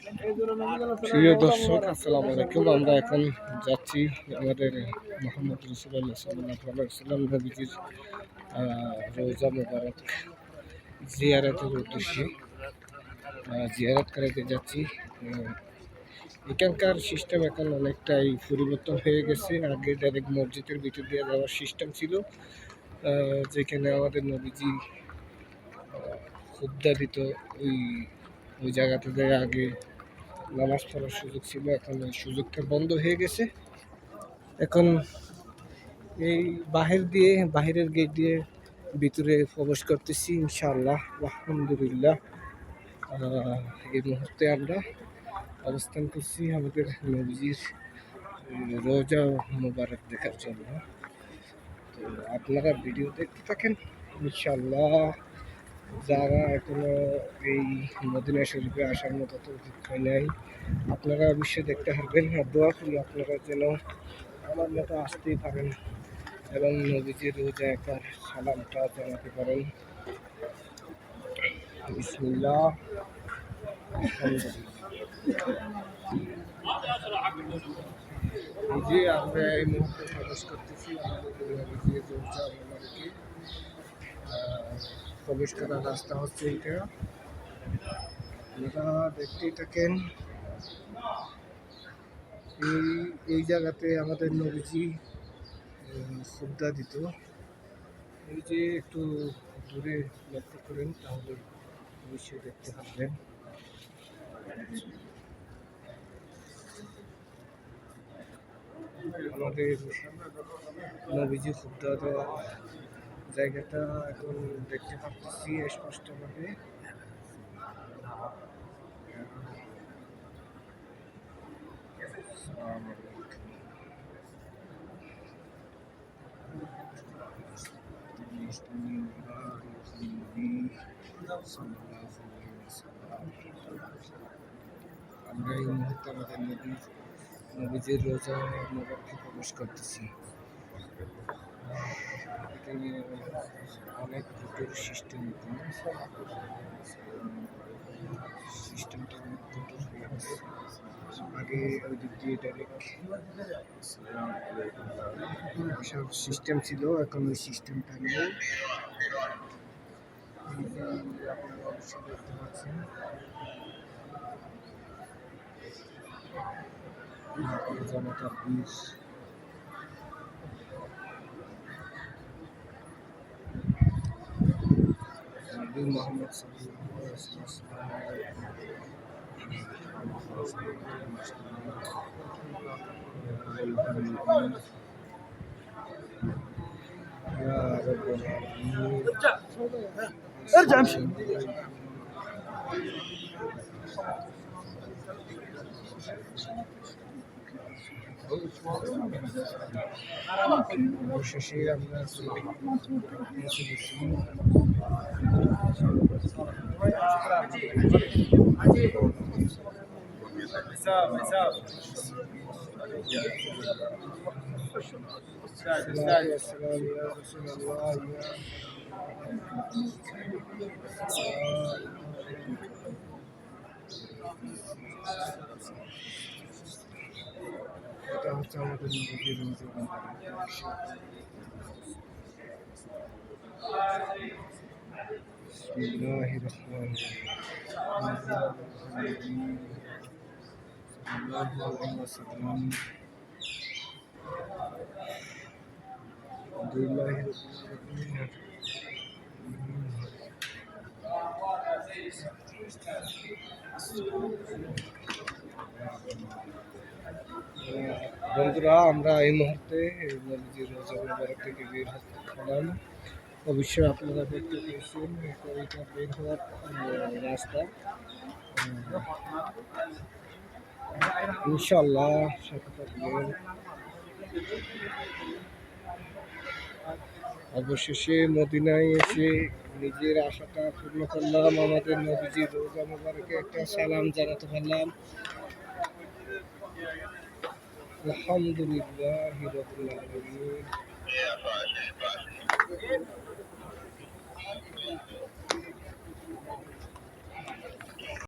প্রিয় দর্শক, আসসালামু আলাইকুম। আমরা এখন যাচ্ছি আমাদের মোহাম্মদ রাসূলুল্লাহ সাল্লাল্লাহু আলাইহি ওয়াসাল্লাম নবীজির রওজা মুবারক জিয়ারতের উদ্দেশ্যে জিয়ারত করাতে যাচ্ছি। এখানকার সিস্টেম এখন অনেকটাই পরিবর্তন হয়ে গেছে। আগে ডাইরেক্ট মসজিদের ভিতর দিয়ে যাওয়ার সিস্টেম ছিল, যেখানে আমাদের নবীজি খুতবা দিত। ওই ওই জায়গাতে আগে নামাজ পড়ার সুযোগ ছিল, এখন ওই সুযোগটা বন্ধ হয়ে গেছে। এখন এই বাহিরের গেট দিয়ে ভিতরে প্রবেশ করতেছি ইনশাআল্লাহ, আলহামদুলিল্লাহ। এই মুহূর্তে আমরা অবস্থান করছি আমাদের নবীজির রওজা মুবারক দেখার জন্য। তো আপনারা ভিডিও দেখতে থাকেন ইনশাআল্লাহ। যারা এখনো এই মদিনা শরীফে আসার মতো তৌফিক হয় নাই, আপনারা অবশ্যই দেখতে পারবেন। আর দোয়া করি আপনারা যেন আমার মতো আসতেই পারেন এবং নবীজির রোজা একবার সালামটা জানাতে পারেন। বিসমিল্লাহ, এই যে আমরা এই মুহূর্তে প্রবেশ করতেছি আমাদের নবীজির রোজা মুবারকে। প্রবেশ করার রাস্তা হচ্ছে এটা, আপনারা দেখতেই থাকেন। এই জায়গাতে আমাদের নবীজি খুতবা দিত। এই যে একটু দূরে লক্ষ্য করেন তাহলে অবশ্যই দেখতে পারবেন। আমাদের নবীজি খুতবা দেওয়া জায়গাটা এখন দেখতে পাচ্ছি স্পষ্টভাবে। আমরা এই মুহূর্তে আমাদের নবীজির রোজা মুবারকে প্রবেশ করতেছি। এখানে অনেক কঠোর সিস্টেমটা অনেক কঠোর হয়ে গেছে। আগে ওই দিক দিয়ে ডাইরেক্ট সব সিস্টেম ছিল, এখন ওই সিস্টেমটা নেই। অবশ্যই দেখতে পাচ্ছেন জনতার ভিড়। নবী মুহাম্মদ সাল্লাল্লাহু আলাইহি ওয়াসাল্লাম অবশেষে আমরা পৌঁছে গেছি। এটা হচ্ছে আমাদের নবীজির রওজা মুবারক। বিসমিল্লাহির রহমানির রহিম। সাল্লাল্লাহু আলাইহি ওয়াসাল্লাম। আলহামদুলিল্লাহি রাব্বিল আলামিন। বন্ধুরা, আমরা এই মুহূর্তে নবীজির রওজা মুবারক থেকে বের হলাম। অবশ্যই আপনারা দেখতে পেয়েছেন এটা বের হওয়ার রাস্তা। ইনশাআল্লাহ সাথে থাকবেন। অবশেষে মদিনায় এসে নিজের আশাটা পূর্ণ করলাম। আমাদের নবীজির রওজা মুবারকে একটা সালাম জানাতে পারলাম। আলহামদুলিল্লাহি রাব্বিল আলামিন।